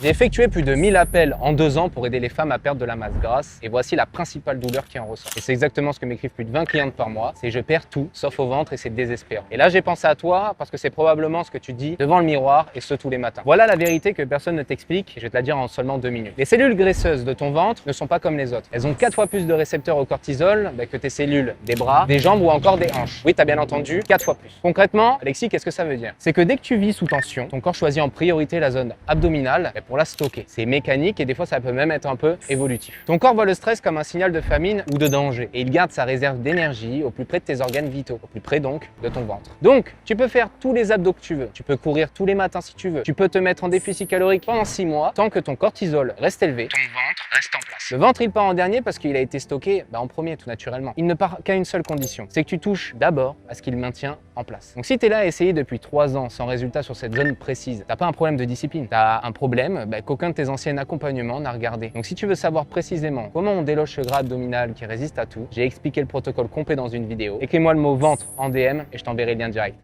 J'ai effectué plus de 1000 appels en 2 ans pour aider les femmes à perdre de la masse grasse et voici la principale douleur qui en ressort. Et c'est exactement ce que m'écrivent plus de 20 clientes par mois, c'est je perds tout sauf au ventre et c'est désespérant. Et là j'ai pensé à toi parce que c'est probablement ce que tu dis devant le miroir et ce tous les matins. Voilà la vérité que personne ne t'explique et je vais te la dire en seulement 2 minutes. Les cellules graisseuses de ton ventre ne sont pas comme les autres. Elles ont 4 fois plus de récepteurs au cortisol que tes cellules des bras, des jambes ou encore des hanches. Oui, t'as bien entendu, 4 fois plus. Concrètement, Alexis, qu'est-ce que ça veut dire? C'est que dès que tu vis sous tension, ton corps choisit en priorité la zone abdominale pour la stocker. C'est mécanique et des fois ça peut même être un peu évolutif. Ton corps voit le stress comme un signal de famine ou de danger et il garde sa réserve d'énergie au plus près de tes organes vitaux, au plus près donc de ton ventre. Donc, tu peux faire tous les abdos que tu veux, tu peux courir tous les matins si tu veux, tu peux te mettre en déficit calorique pendant 6 mois tant que ton cortisol reste élevé, ton ventre reste en place. Le ventre il part en dernier parce qu'il a été stocké en premier tout naturellement. Il ne part qu'à une seule condition, c'est que tu touches d'abord à ce qu'il maintient en place. Donc si tu es là à essayer depuis 3 ans sans résultat sur cette zone précise, t'as pas un problème de discipline, t'as un problème qu'aucun de tes anciens accompagnements n'a regardé. Donc si tu veux savoir précisément comment on déloge ce gras abdominal qui résiste à tout, j'ai expliqué le protocole complet dans une vidéo. Écris-moi le mot ventre en DM et je t'enverrai le lien direct.